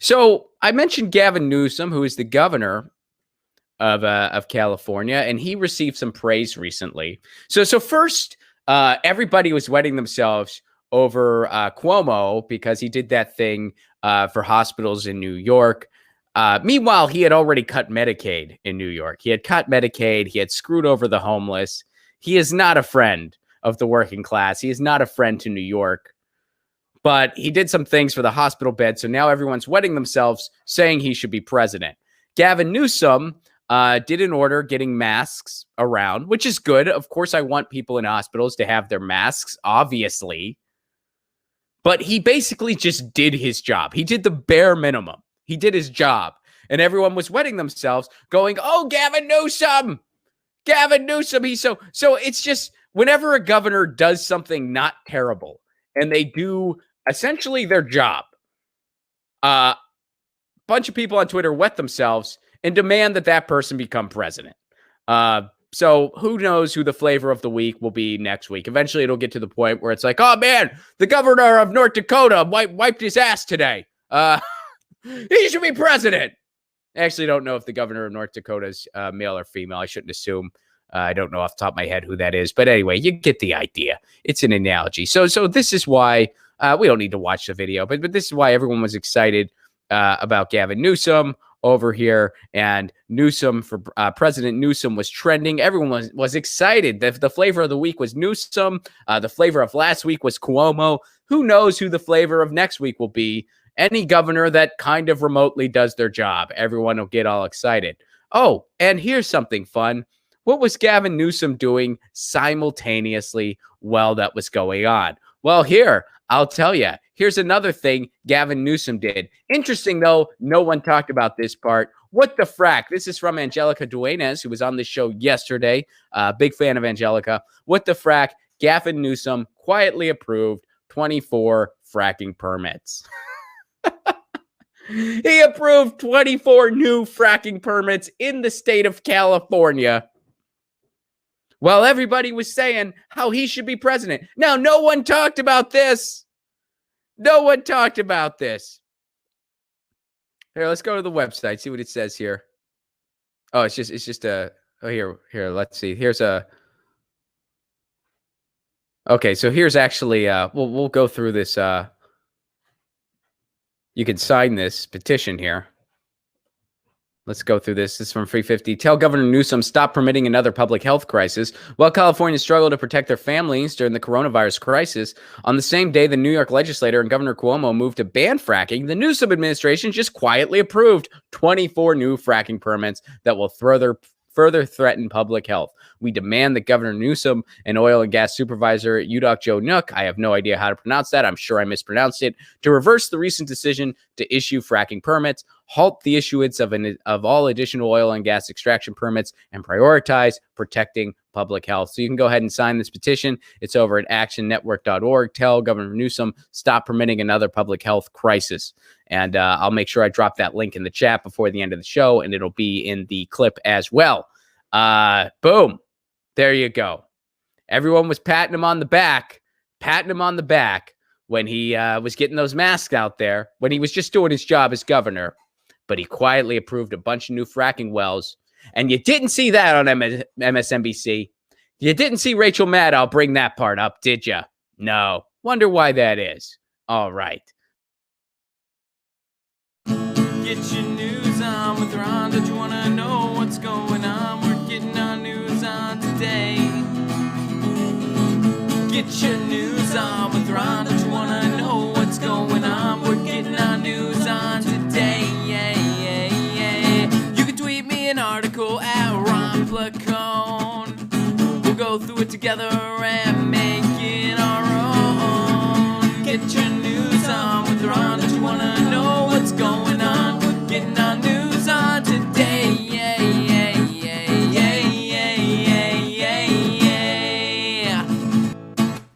So I mentioned Gavin Newsom, who is the governor of California, and he received some praise recently. So first, everybody was wetting themselves over Cuomo because he did that thing for hospitals in New York. Meanwhile, he had already cut Medicaid in New York. He had cut Medicaid. He had screwed over the homeless. He is not a friend of the working class. He is not a friend to New York. But he did some things for the hospital bed. So now everyone's wetting themselves saying he should be president. Gavin Newsom did an order getting masks around, which is good. Of course, I want people in hospitals to have their masks, obviously. But he basically just did his job. He did the bare minimum. He did his job. And everyone was wetting themselves going, oh, Gavin Newsom. Gavin Newsom. He's so it's just whenever a governor does something not terrible and they do essentially their job, a bunch of people on Twitter wet themselves and demand that person become president. So who knows who the flavor of the week will be next week. Eventually it'll get to the point where it's like, oh man, the governor of North Dakota wiped his ass today. He should be president. I actually don't know if the governor of North Dakota is male or female. I shouldn't assume. I don't know off the top of my head who that is. But anyway, you get the idea. It's an analogy. So this is why we don't need to watch the video, but this is why everyone was excited about Gavin Newsom over here. And Newsom for President Newsom was trending. Everyone was excited. The flavor of the week was Newsom. The flavor of last week was Cuomo. Who knows who the flavor of next week will be? Any governor that kind of remotely does their job. Everyone will get all excited. Oh, and here's something fun. What was Gavin Newsom doing simultaneously while that was going on? Well, here, I'll tell you. Here's another thing Gavin Newsom did. Interesting, though, no one talked about this part. What the frack? This is from Angelica Duenas, who was on the show yesterday. Big fan of Angelica. What the frack? Gavin Newsom quietly approved 24 fracking permits. He approved 24 new fracking permits in the state of California while everybody was saying how he should be president. Now, no one talked about this. No one talked about this. Here, let's go to the website, see what it says here. Oh, it's just a, oh, here, let's see. Here's a, okay, so here's actually, we'll go through this, you can sign this petition here. Let's go through this. This is from 350. Tell Governor Newsom stop permitting another public health crisis. While Californians struggle to protect their families during the coronavirus crisis, on the same day the New York legislator and Governor Cuomo moved to ban fracking, the Newsom administration just quietly approved 24 new fracking permits that will further threaten public health. We demand that Governor Newsom and oil and gas supervisor UDOC Joe Nook, I have no idea how to pronounce that, I'm sure I mispronounced it, to reverse the recent decision to issue fracking permits, halt the issuance of all additional oil and gas extraction permits, and prioritize protecting public health. So you can go ahead and sign this petition. It's over at actionnetwork.org. Tell Governor Newsom stop permitting another public health crisis. And I'll make sure I drop that link in the chat before the end of the show, and it'll be in the clip as well. Boom. There you go. Everyone was patting him on the back when he was getting those masks out there, when he was just doing his job as governor. But he quietly approved a bunch of new fracking wells. And you didn't see that on MSNBC. You didn't see Rachel Maddow bring that part up, did you? No. Wonder why that is. All right. Get your news on with Ron. Don't you want to know what's going on? We're getting our news on today. Get your news on with Ron. Don't you want to know what's going on? We're getting our news on today. You can tweet me an article at Ron Placone. We'll go through it together and make it our own. Get your